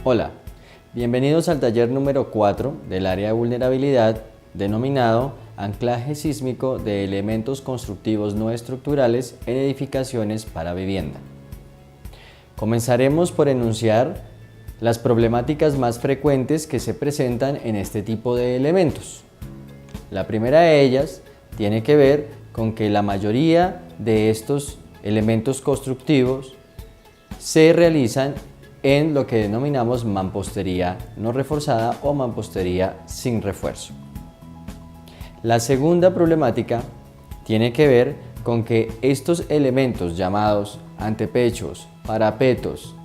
Hola, bienvenidos al taller número 4 del área de vulnerabilidad denominado Anclaje sísmico de elementos constructivos no estructurales en edificaciones para vivienda. Comenzaremos por enunciar las problemáticas más frecuentes que se presentan en este tipo de elementos. La primera de ellas tiene que ver con que la mayoría de estos elementos constructivos se realizan en lo que denominamos mampostería no reforzada o mampostería sin refuerzo. La segunda problemática tiene que ver con que estos elementos llamados antepechos, parapetos,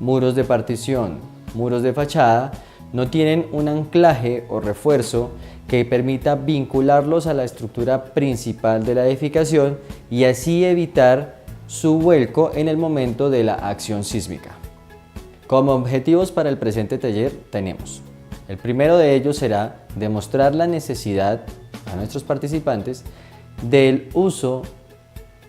muros de partición, muros de fachada, no tienen un anclaje o refuerzo que permita vincularlos a la estructura principal de la edificación y así evitar su vuelco en el momento de la acción sísmica. Como objetivos para el presente taller tenemos: el primero de ellos será demostrar la necesidad a nuestros participantes del uso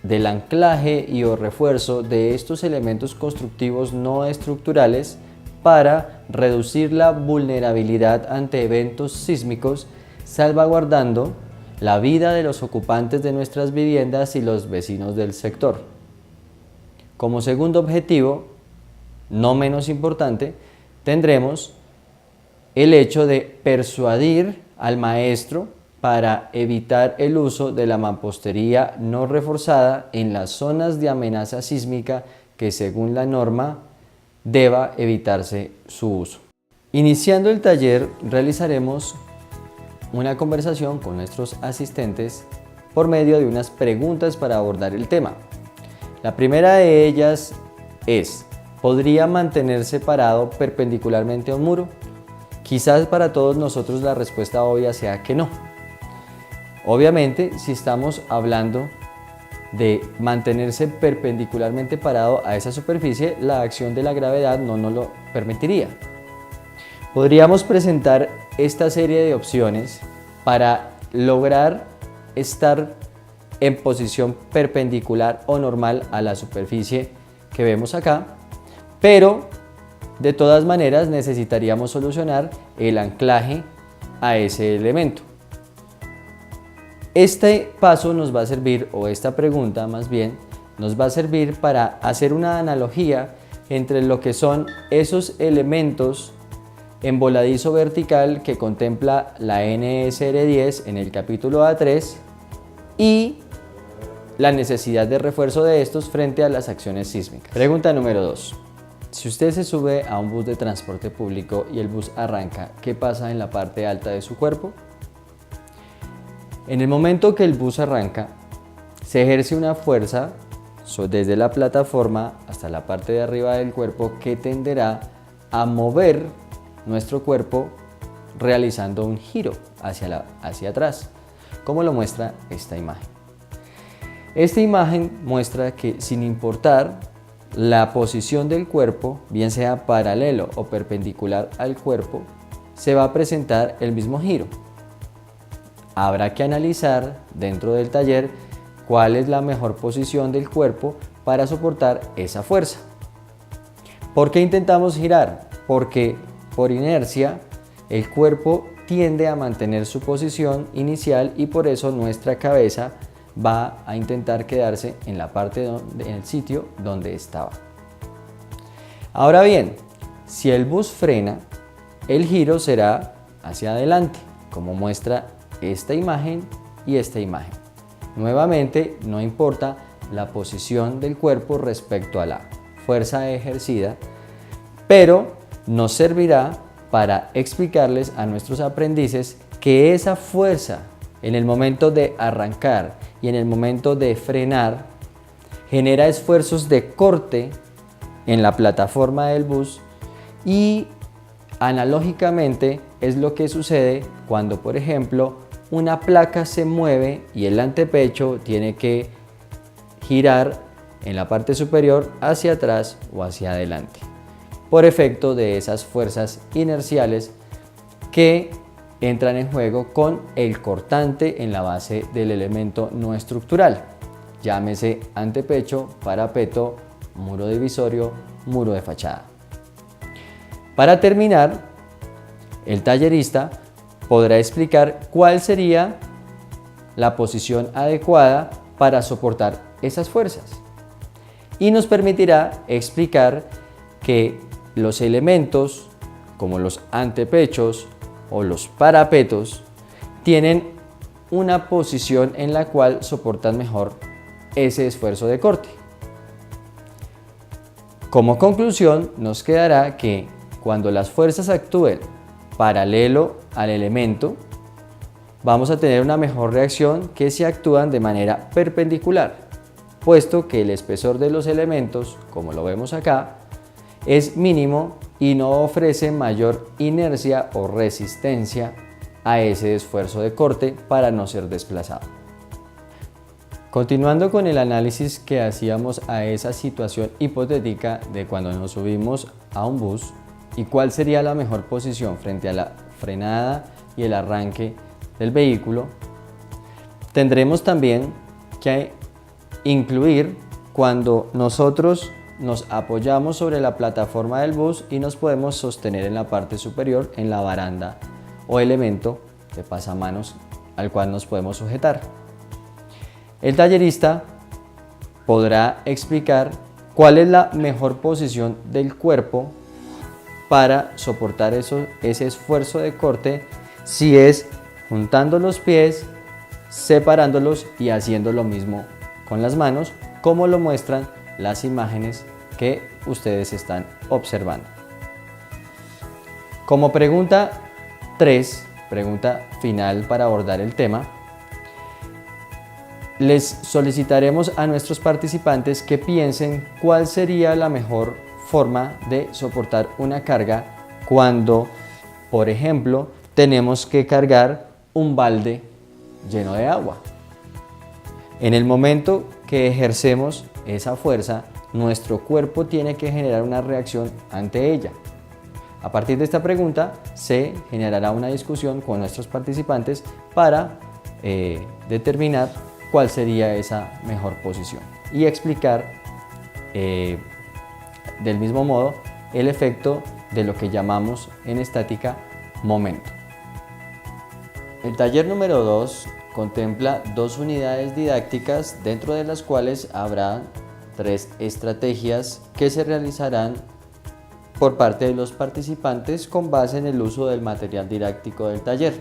del anclaje y o refuerzo de estos elementos constructivos no estructurales para reducir la vulnerabilidad ante eventos sísmicos, salvaguardando la vida de los ocupantes de nuestras viviendas y los vecinos del sector. Como segundo objetivo, no menos importante, tendremos el hecho de persuadir al maestro para evitar el uso de la mampostería no reforzada en las zonas de amenaza sísmica que, según la norma, deba evitarse su uso. Iniciando el taller, realizaremos una conversación con nuestros asistentes por medio de unas preguntas para abordar el tema. La primera de ellas es: ¿podría mantenerse parado perpendicularmente a un muro? Quizás para todos nosotros la respuesta obvia sea que no. Obviamente, si estamos hablando de mantenerse perpendicularmente parado a esa superficie, la acción de la gravedad no nos lo permitiría. Podríamos presentar esta serie de opciones para lograr estar en posición perpendicular o normal a la superficie que vemos acá, pero de todas maneras necesitaríamos solucionar el anclaje a ese elemento. Este paso nos va a servir, o esta pregunta más bien, nos va a servir para hacer una analogía entre lo que son esos elementos en voladizo vertical que contempla la NSR 10 en el capítulo A3 y la necesidad de refuerzo de estos frente a las acciones sísmicas. Pregunta número 2. Si usted se sube a un bus de transporte público y el bus arranca, ¿qué pasa en la parte alta de su cuerpo? En el momento que el bus arranca, se ejerce una fuerza desde la plataforma hasta la parte de arriba del cuerpo que tenderá a mover nuestro cuerpo realizando un giro hacia atrás, como lo muestra esta imagen. Esta imagen muestra que, sin importar la posición del cuerpo, bien sea paralelo o perpendicular al cuerpo, se va a presentar el mismo giro. Habrá que analizar dentro del taller cuál es la mejor posición del cuerpo para soportar esa fuerza. ¿Por qué intentamos girar? Porque por inercia el cuerpo tiende a mantener su posición inicial y por eso nuestra cabeza va a intentar quedarse en la parte en el sitio donde estaba. Ahora bien, si el bus frena, el giro será hacia adelante, como muestra esta imagen y esta imagen. Nuevamente, no importa la posición del cuerpo respecto a la fuerza ejercida, pero nos servirá para explicarles a nuestros aprendices que esa fuerza en el momento de arrancar y en el momento de frenar genera esfuerzos de corte en la plataforma del bus y analógicamente es lo que sucede cuando, por ejemplo, una placa se mueve y el antepecho tiene que girar en la parte superior hacia atrás o hacia adelante, por efecto de esas fuerzas inerciales que entran en juego con el cortante en la base del elemento no estructural, llámese antepecho, parapeto, muro divisorio, muro de fachada. Para terminar, el tallerista podrá explicar cuál sería la posición adecuada para soportar esas fuerzas y nos permitirá explicar que los elementos como los antepechos o los parapetos tienen una posición en la cual soportan mejor ese esfuerzo de corte. Como conclusión, nos quedará que cuando las fuerzas actúen paralelo al elemento, vamos a tener una mejor reacción que si actúan de manera perpendicular, puesto que el espesor de los elementos, como lo vemos acá, es mínimo y no ofrece mayor inercia o resistencia a ese esfuerzo de corte para no ser desplazado. Continuando con el análisis que hacíamos a esa situación hipotética de cuando nos subimos a un bus y cuál sería la mejor posición frente a la frenada y el arranque del vehículo, tendremos también que incluir cuando nosotros nos apoyamos sobre la plataforma del bus y nos podemos sostener en la parte superior en la baranda o elemento de pasamanos al cual nos podemos sujetar. El tallerista podrá explicar cuál es la mejor posición del cuerpo para soportar ese esfuerzo de corte, si es juntando los pies, separándolos y haciendo lo mismo con las manos, como lo muestran las imágenes que ustedes están observando. Como pregunta 3, pregunta final para abordar el tema, les solicitaremos a nuestros participantes que piensen cuál sería la mejor forma de soportar una carga cuando, por ejemplo, tenemos que cargar un balde lleno de agua. En el momento que ejercemos esa fuerza, nuestro cuerpo tiene que generar una reacción ante ella. A partir de esta pregunta se generará una discusión con nuestros participantes para determinar cuál sería esa mejor posición y explicar del mismo modo el efecto de lo que llamamos en estática momento. El taller número 2 contempla 2 unidades didácticas, dentro de las cuales habrá 3 estrategias que se realizarán por parte de los participantes con base en el uso del material didáctico del taller.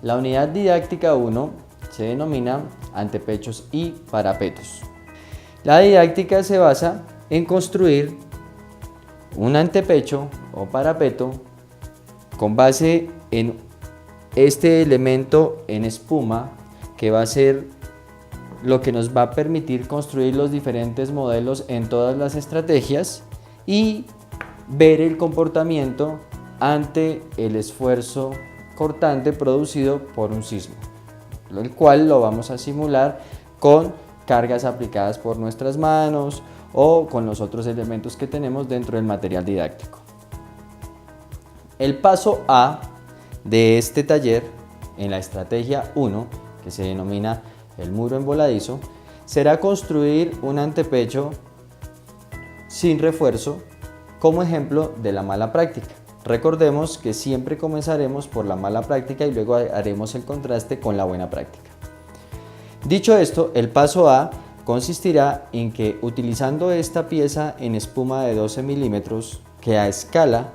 La unidad didáctica 1 se denomina antepechos y parapetos. La didáctica se basa en construir un antepecho o parapeto con base en este elemento en espuma, que va a ser lo que nos va a permitir construir los diferentes modelos en todas las estrategias y ver el comportamiento ante el esfuerzo cortante producido por un sismo, el cual lo vamos a simular con cargas aplicadas por nuestras manos o con los otros elementos que tenemos dentro del material didáctico. El paso A de este taller, en la estrategia 1, que se denomina el muro en voladizo, será construir un antepecho sin refuerzo como ejemplo de la mala práctica. Recordemos que siempre comenzaremos por la mala práctica y luego haremos el contraste con la buena práctica. Dicho esto, el paso A consistirá en que, utilizando esta pieza en espuma de 12 milímetros, que a escala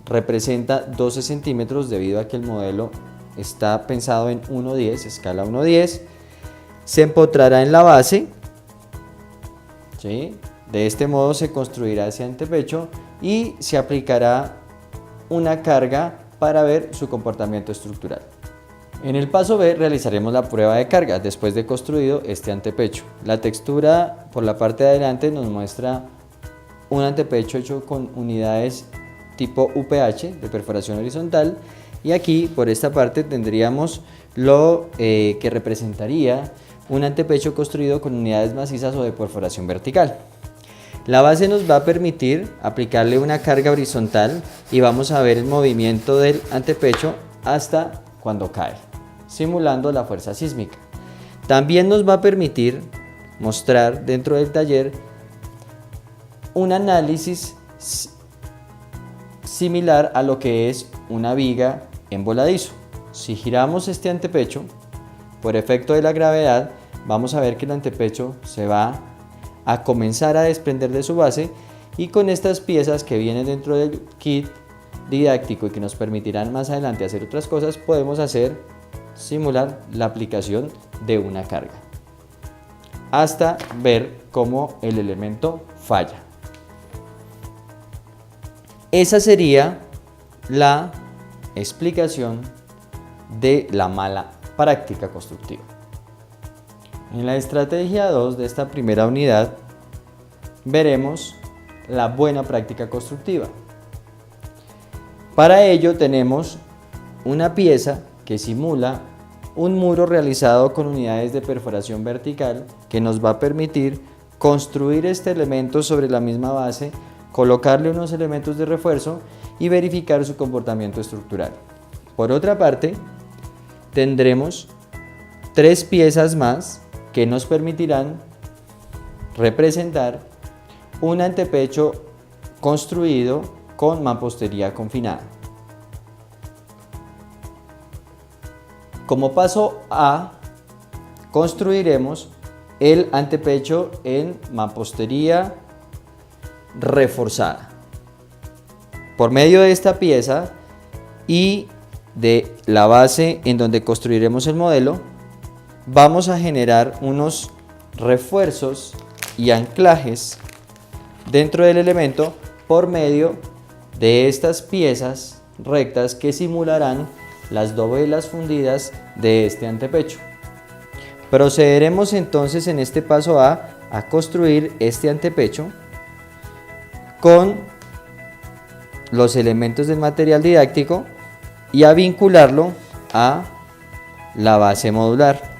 representa 12 centímetros debido a que el modelo está pensado en 1:10, escala 1:10, se empotrará en la base, ¿sí? De este modo se construirá ese antepecho y se aplicará una carga para ver su comportamiento estructural. En el paso B realizaremos la prueba de carga después de construido este antepecho. La textura por la parte de adelante nos muestra un antepecho hecho con unidades tipo UPH de perforación horizontal, y aquí por esta parte tendríamos lo que representaría un antepecho construido con unidades macizas o de perforación vertical. La base nos va a permitir aplicarle una carga horizontal y vamos a ver el movimiento del antepecho hasta cuando cae, simulando la fuerza sísmica. También nos va a permitir mostrar dentro del taller un análisis similar a lo que es una viga en voladizo. Si giramos este antepecho, por efecto de la gravedad, vamos a ver que el antepecho se va a comenzar a desprender de su base, y con estas piezas que vienen dentro del kit didáctico y que nos permitirán más adelante hacer otras cosas, podemos simular la aplicación de una carga hasta ver cómo el elemento falla. Esa sería la explicación de la mala práctica constructiva. En la estrategia 2 de esta primera unidad veremos la buena práctica constructiva. Para ello tenemos una pieza que simula un muro realizado con unidades de perforación vertical que nos va a permitir construir este elemento sobre la misma base, colocarle unos elementos de refuerzo y verificar su comportamiento estructural. Por otra parte, tendremos 3 piezas más que nos permitirán representar un antepecho construido con mampostería confinada. Como paso A, construiremos el antepecho en mampostería reforzada. Por medio de esta pieza y de la base en donde construiremos el modelo, vamos a generar unos refuerzos y anclajes dentro del elemento por medio de estas piezas rectas que simularán las dovelas fundidas de este antepecho. Procederemos entonces en este paso A construir este antepecho con los elementos del material didáctico y a vincularlo a la base modular.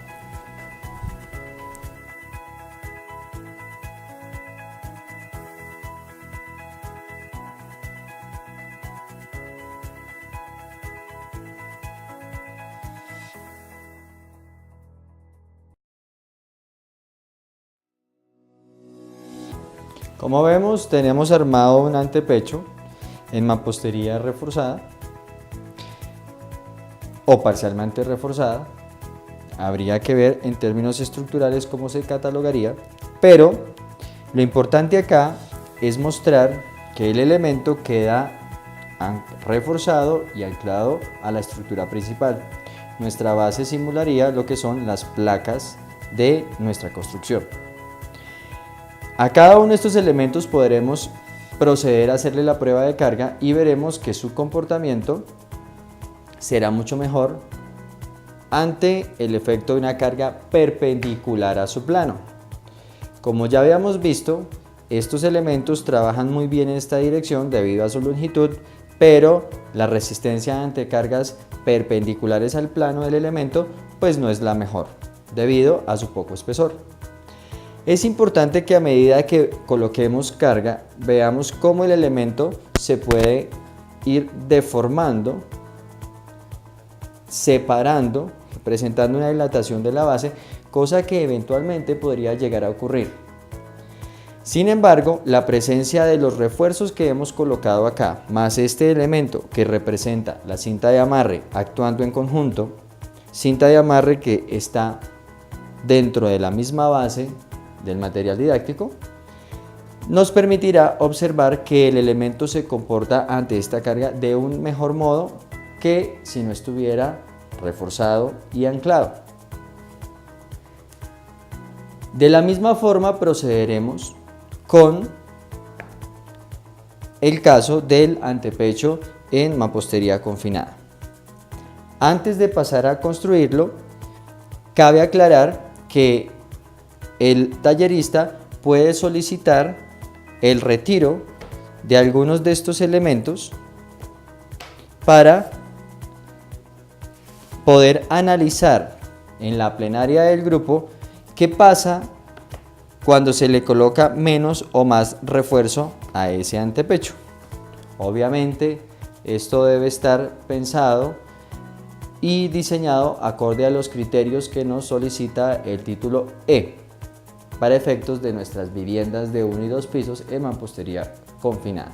Como vemos, tenemos armado un antepecho en mampostería reforzada o parcialmente reforzada. Habría que ver en términos estructurales cómo se catalogaría, pero lo importante acá es mostrar que el elemento queda reforzado y anclado a la estructura principal. Nuestra base simularía lo que son las placas de nuestra construcción. A cada uno de estos elementos podremos proceder a hacerle la prueba de carga y veremos que su comportamiento será mucho mejor ante el efecto de una carga perpendicular a su plano. Como ya habíamos visto, estos elementos trabajan muy bien en esta dirección debido a su longitud, pero la resistencia ante cargas perpendiculares al plano del elemento pues no es la mejor, debido a su poco espesor. Es importante que a medida que coloquemos carga, veamos cómo el elemento se puede ir deformando, separando, presentando una dilatación de la base, cosa que eventualmente podría llegar a ocurrir. Sin embargo, la presencia de los refuerzos que hemos colocado acá, más este elemento que representa la cinta de amarre actuando en conjunto, cinta de amarre que está dentro de la misma base del material didáctico, nos permitirá observar que el elemento se comporta ante esta carga de un mejor modo que si no estuviera reforzado y anclado. De la misma forma procederemos con el caso del antepecho en mampostería confinada. Antes de pasar a construirlo, cabe aclarar que el tallerista puede solicitar el retiro de algunos de estos elementos para poder analizar en la plenaria del grupo qué pasa cuando se le coloca menos o más refuerzo a ese antepecho. Obviamente esto debe estar pensado y diseñado acorde a los criterios que nos solicita el título E para efectos de nuestras viviendas de 1 y 2 pisos en mampostería confinada.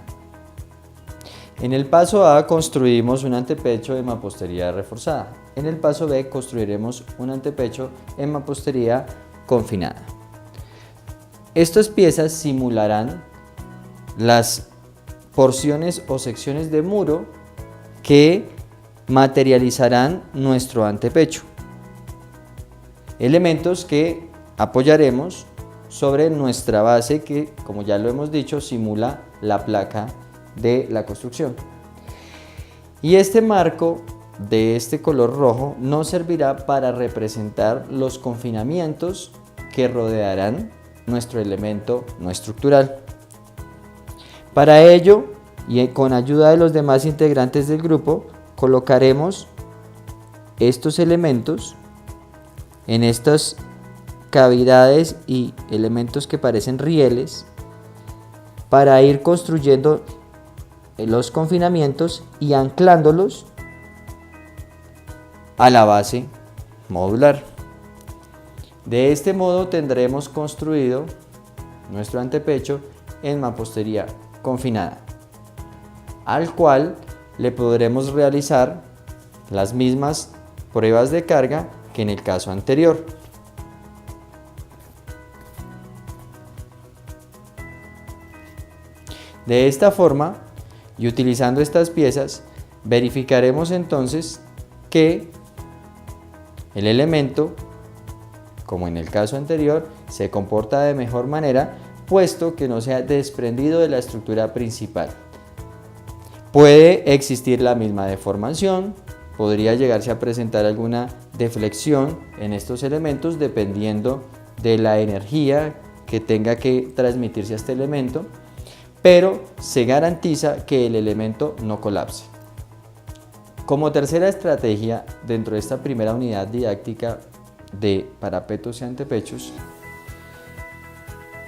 En el paso A construimos un antepecho de mampostería reforzada. En el paso B construiremos un antepecho en mampostería confinada. Estas piezas simularán las porciones o secciones de muro que materializarán nuestro antepecho. Elementos que apoyaremos sobre nuestra base que, como ya lo hemos dicho, simula la placa de la construcción. Y este marco de este color rojo nos servirá para representar los confinamientos que rodearán nuestro elemento no estructural. Para ello, y con ayuda de los demás integrantes del grupo, colocaremos estos elementos en estas cavidades y elementos que parecen rieles para ir construyendo los confinamientos y anclándolos a la base modular. De este modo tendremos construido nuestro antepecho en mampostería confinada, al cual le podremos realizar las mismas pruebas de carga que en el caso anterior. De esta forma, y utilizando estas piezas, verificaremos entonces que el elemento, como en el caso anterior, se comporta de mejor manera, puesto que no se ha desprendido de la estructura principal. Puede existir la misma deformación, podría llegarse a presentar alguna deflexión en estos elementos dependiendo de la energía que tenga que transmitirse a este elemento, pero se garantiza que el elemento no colapse. Como tercera estrategia dentro de esta primera unidad didáctica de parapetos y antepechos,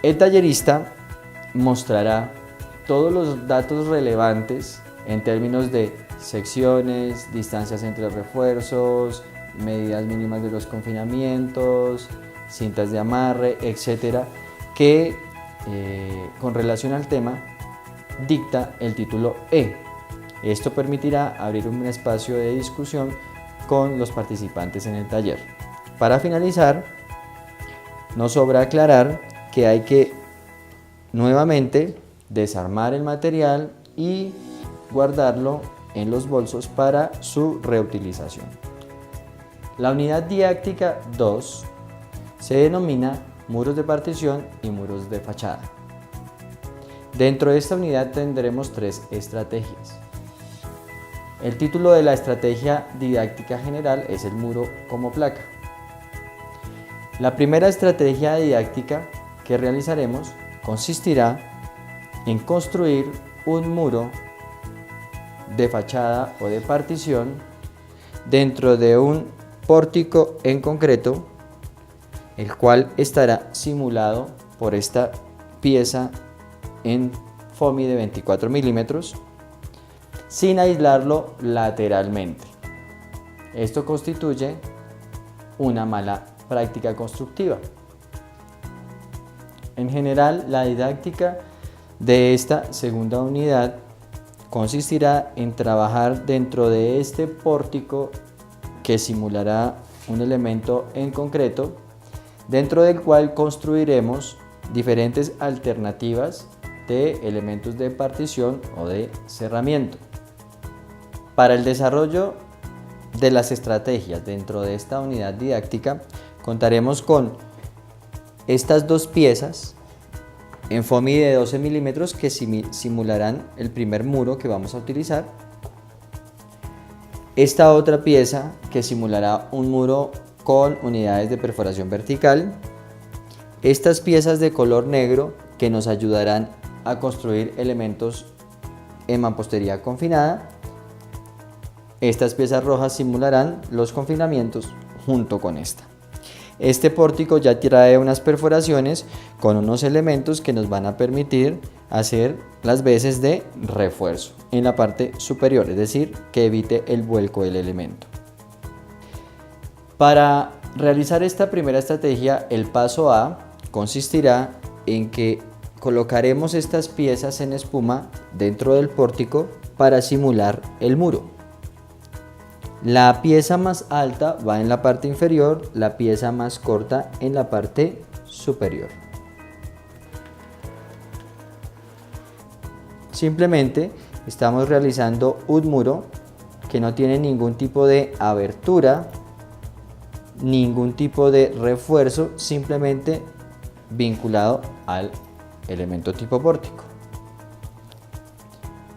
el tallerista mostrará todos los datos relevantes en términos de secciones, distancias entre refuerzos, medidas mínimas de los confinamientos, cintas de amarre, etcétera, que con relación al tema dicta el título E. Esto permitirá abrir un espacio de discusión con los participantes en el taller. Para finalizar, nos sobra aclarar que hay que nuevamente desarmar el material y guardarlo en los bolsos para su reutilización. La unidad didáctica 2 se denomina muros de partición y muros de fachada. Dentro de esta unidad tendremos 3 estrategias. El título de la estrategia didáctica general es el muro como placa. La primera estrategia didáctica que realizaremos consistirá en construir un muro de fachada o de partición dentro de un pórtico en concreto, el cual estará simulado por esta pieza en foamy de 24 milímetros, sin aislarlo lateralmente. Esto constituye una mala práctica constructiva. En general, la didáctica de esta segunda unidad consistirá en trabajar dentro de este pórtico que simulará un elemento en concreto, dentro del cual construiremos diferentes alternativas de elementos de partición o de cerramiento. Para el desarrollo de las estrategias dentro de esta unidad didáctica, contaremos con estas 2 piezas en foamy de 12 milímetros que simularán el primer muro que vamos a utilizar. Esta otra pieza que simulará un muro con unidades de perforación vertical. Estas piezas de color negro que nos ayudarán a construir elementos en mampostería confinada. Estas piezas rojas simularán los confinamientos junto con esta. Este pórtico ya trae unas perforaciones con unos elementos que nos van a permitir hacer las veces de refuerzo en la parte superior, es decir, que evite el vuelco del elemento. Para realizar esta primera estrategia, el paso A consistirá en que colocaremos estas piezas en espuma dentro del pórtico para simular el muro. La pieza más alta va en la parte inferior, la pieza más corta en la parte superior. Simplemente estamos realizando un muro que no tiene ningún tipo de abertura, ningún tipo de refuerzo, simplemente vinculado al elemento tipo pórtico.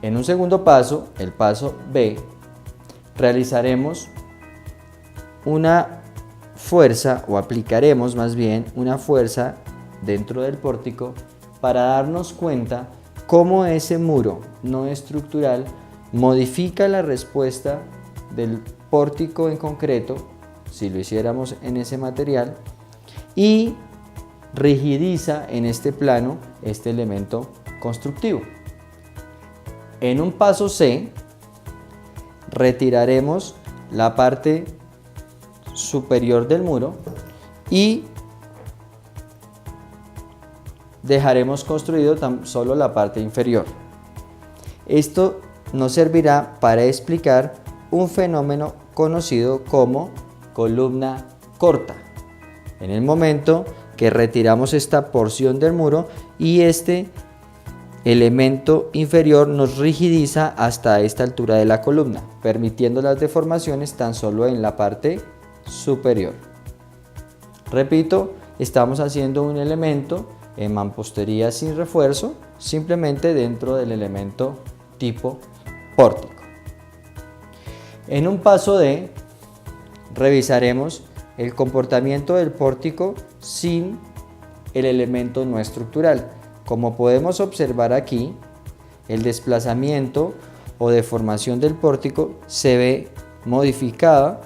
En un segundo paso, el paso B, realizaremos una fuerza, o aplicaremos más bien una fuerza dentro del pórtico para darnos cuenta cómo ese muro no estructural modifica la respuesta del pórtico en concreto, si lo hiciéramos en ese material, y rigidiza en este plano este elemento constructivo. En un paso C, retiraremos la parte superior del muro y dejaremos construido tan solo la parte inferior. Esto nos servirá para explicar un fenómeno conocido como columna corta. En el momento que retiramos esta porción del muro y este elemento inferior nos rigidiza hasta esta altura de la columna, permitiendo las deformaciones tan solo en la parte superior. Repito, estamos haciendo un elemento en mampostería sin refuerzo, simplemente dentro del elemento tipo pórtico. En un paso D, revisaremos el comportamiento del pórtico sin el elemento no estructural. Como podemos observar aquí, el desplazamiento o deformación del pórtico se ve modificada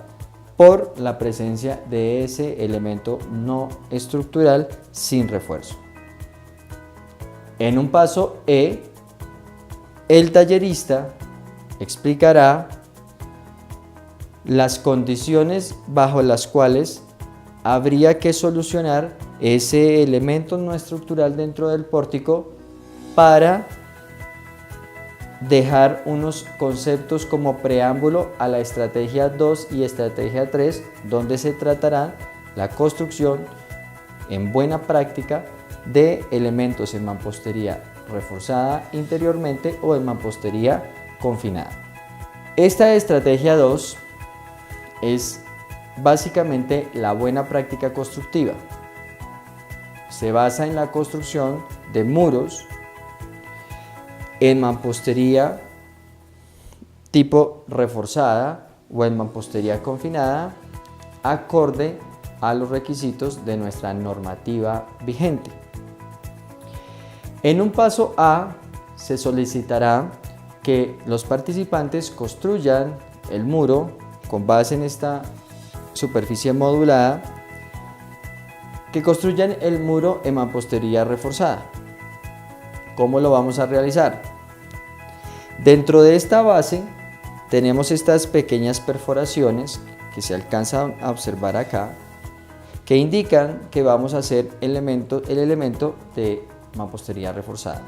por la presencia de ese elemento no estructural sin refuerzo. En un paso E, el tallerista explicará las condiciones bajo las cuales habría que solucionar ese elemento no estructural dentro del pórtico para dejar unos conceptos como preámbulo a la estrategia 2 y estrategia 3, donde se tratará la construcción en buena práctica de elementos en mampostería reforzada interiormente o en mampostería confinada. Esta estrategia 2 es básicamente la buena práctica constructiva. Se basa en la construcción de muros en mampostería tipo reforzada o en mampostería confinada, acorde a los requisitos de nuestra normativa vigente. En un paso A, se solicitará que los participantes construyan el muro con base en esta superficie modulada, que construyan el muro en mampostería reforzada. ¿Cómo lo vamos a realizar? Dentro de esta base tenemos estas pequeñas perforaciones que se alcanzan a observar acá, que indican que vamos a hacer el elemento de mampostería reforzada.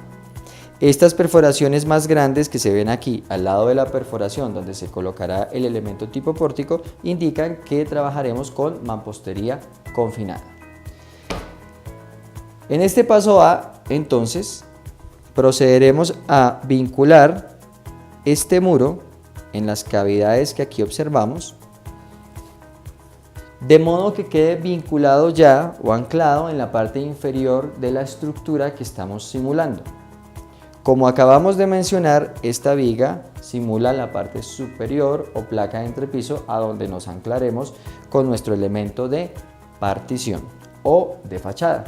Estas perforaciones más grandes que se ven aquí al lado de la perforación donde se colocará el elemento tipo pórtico indican que trabajaremos con mampostería confinada. En este paso A, entonces, procederemos a vincular este muro en las cavidades que aquí observamos, de modo que quede vinculado ya o anclado en la parte inferior de la estructura que estamos simulando. Como acabamos de mencionar, esta viga simula la parte superior o placa de entrepiso a donde nos anclaremos con nuestro elemento de partición o de fachada.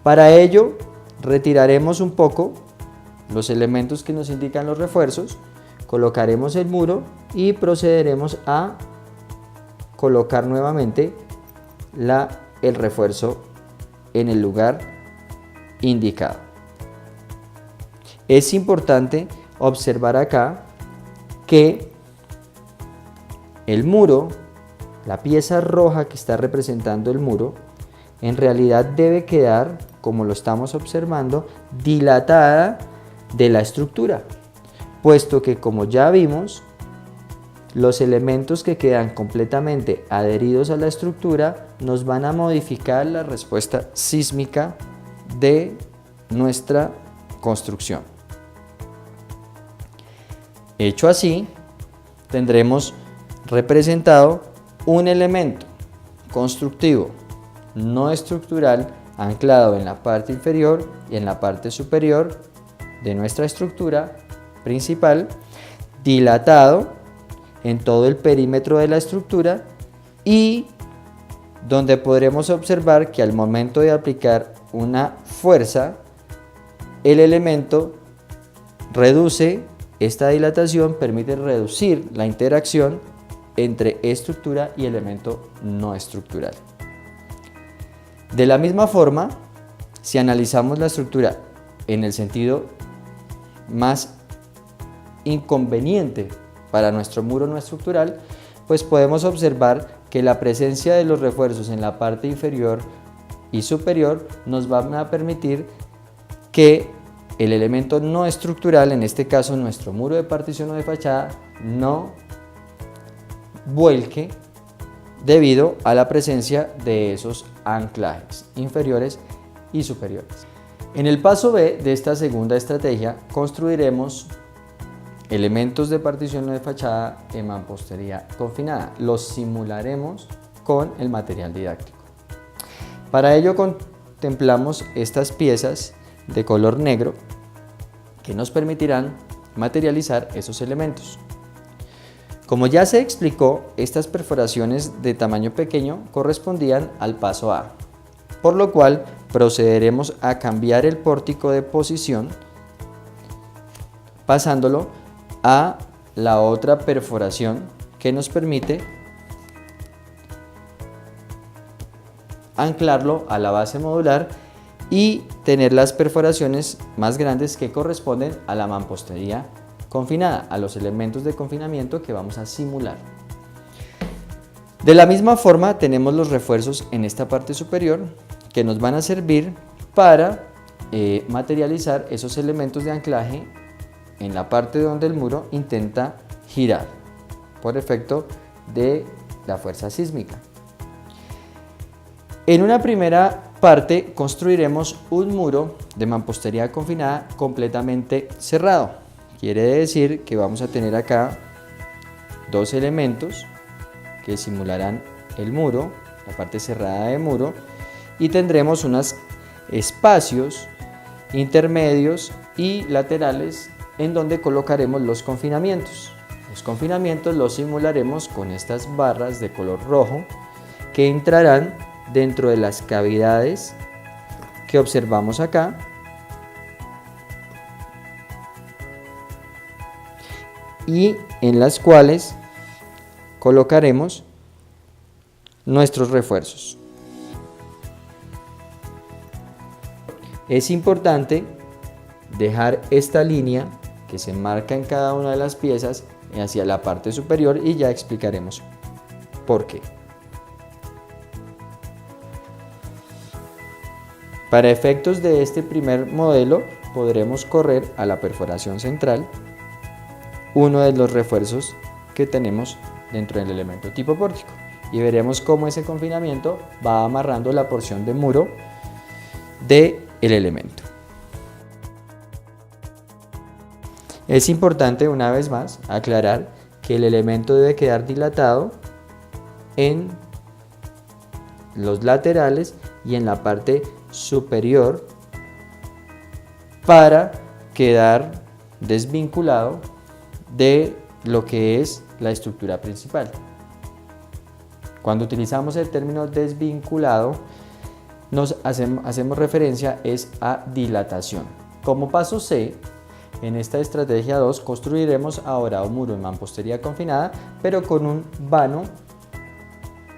Para ello, retiraremos un poco los elementos que nos indican los refuerzos, colocaremos el muro y procederemos a colocar nuevamente el refuerzo en el lugar indicado. Es importante observar acá que el muro, la pieza roja que está representando el muro, en realidad debe quedar, como lo estamos observando, dilatada de la estructura, puesto que, como ya vimos, los elementos que quedan completamente adheridos a la estructura nos van a modificar la respuesta sísmica de nuestra construcción. Hecho así, tendremos representado un elemento constructivo no estructural anclado en la parte inferior y en la parte superior de nuestra estructura principal, dilatado en todo el perímetro de la estructura y donde podremos observar que al momento de aplicar una fuerza, el elemento reduce esta dilatación, permite reducir la interacción entre estructura y elemento no estructural. De la misma forma, si analizamos la estructura en el sentido más inconveniente para nuestro muro no estructural, pues podemos observar que la presencia de los refuerzos en la parte inferior y superior nos van a permitir que el elemento no estructural, en este caso nuestro muro de partición o de fachada, no vuelque debido a la presencia de esos anclajes inferiores y superiores. En el paso B de esta segunda estrategia construiremos elementos de partición o de fachada en mampostería confinada. Los simularemos con el material didáctico. Para ello contemplamos estas piezas de color negro que nos permitirán materializar esos elementos. Como ya se explicó, estas perforaciones de tamaño pequeño correspondían al paso A, por lo cual procederemos a cambiar el pórtico de posición pasándolo a la otra perforación que nos permite anclarlo a la base modular y tener las perforaciones más grandes que corresponden a la mampostería confinada, a los elementos de confinamiento que vamos a simular. De la misma forma tenemos los refuerzos en esta parte superior que nos van a servir para materializar esos elementos de anclaje en la parte donde el muro intenta girar por efecto de la fuerza sísmica. En una primera parte construiremos un muro de mampostería confinada completamente cerrado. Quiere decir que vamos a tener acá dos elementos que simularán el muro, la parte cerrada del muro, y tendremos unos espacios intermedios y laterales en donde colocaremos los confinamientos. Los confinamientos los simularemos con estas barras de color rojo que entrarán dentro de las cavidades que observamos acá y en las cuales colocaremos nuestros refuerzos. Es importante dejar esta línea que se marca en cada una de las piezas hacia la parte superior y ya explicaremos por qué. Para efectos de este primer modelo podremos correr a la perforación central uno de los refuerzos que tenemos dentro del elemento tipo pórtico y veremos cómo ese confinamiento va amarrando la porción de muro del elemento. Es importante una vez más aclarar que el elemento debe quedar dilatado en los laterales y en la parte superior para quedar desvinculado de lo que es la estructura principal. Cuando utilizamos el término desvinculado, hacemos referencia a dilatación. Como paso C, en esta estrategia 2 construiremos ahora un muro en mampostería confinada, pero con un vano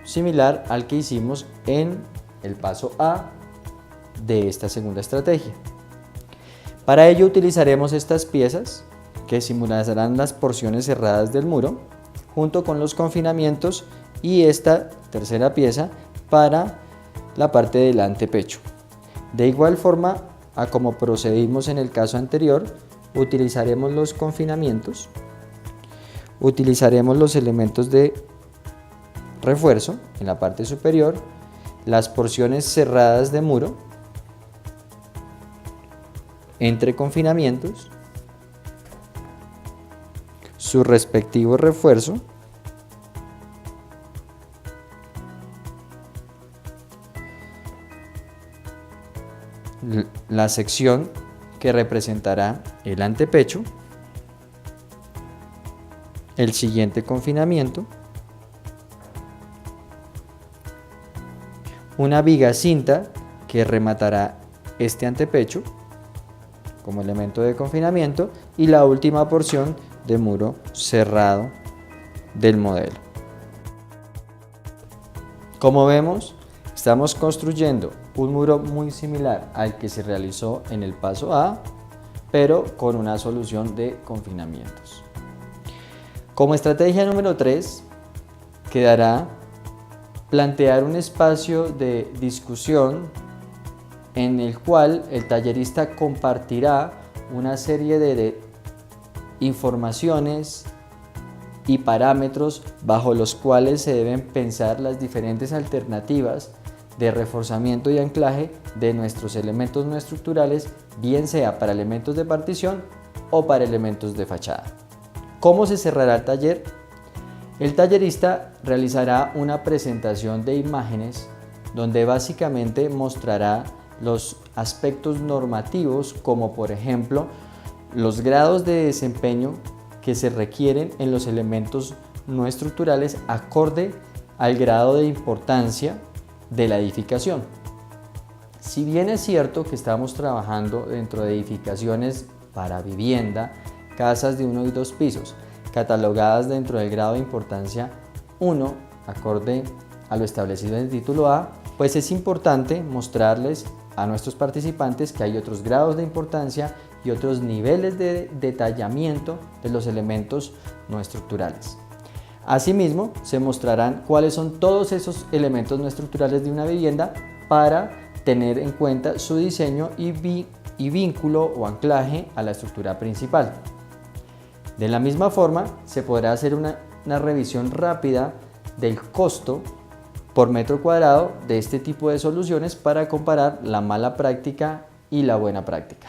similar al que hicimos en el paso A de esta segunda estrategia. Para ello utilizaremos estas piezas que simularán las porciones cerradas del muro junto con los confinamientos y esta tercera pieza para la parte del antepecho. De igual forma a como procedimos en el caso anterior, utilizaremos los confinamientos, utilizaremos los elementos de refuerzo en la parte superior, las porciones cerradas de muro entre confinamientos, su respectivo refuerzo, la sección que representará el antepecho, el siguiente confinamiento, una viga cinta que rematará este antepecho como elemento de confinamiento y la última porción de muro cerrado del modelo. Como vemos, estamos construyendo un muro muy similar al que se realizó en el paso A, pero con una solución de confinamientos. Como estrategia número 3, quedará plantear un espacio de discusión en el cual el tallerista compartirá una serie de informaciones y parámetros bajo los cuales se deben pensar las diferentes alternativas de reforzamiento y anclaje de nuestros elementos no estructurales, bien sea para elementos de partición o para elementos de fachada. ¿Cómo se cerrará el taller? El tallerista realizará una presentación de imágenes donde básicamente mostrará los aspectos normativos, como por ejemplo los grados de desempeño que se requieren en los elementos no estructurales acorde al grado de importancia de la edificación. Si bien es cierto que estamos trabajando dentro de edificaciones para vivienda, casas de 1 y 2 pisos, catalogadas dentro del grado de importancia 1, acorde a lo establecido en el título A, pues es importante mostrarles a nuestros participantes que hay otros grados de importancia y otros niveles de detallamiento de los elementos no estructurales. Asimismo, se mostrarán cuáles son todos esos elementos no estructurales de una vivienda para tener en cuenta su diseño y vínculo o anclaje a la estructura principal. De la misma forma, se podrá hacer una revisión rápida del costo por metro cuadrado de este tipo de soluciones para comparar la mala práctica y la buena práctica.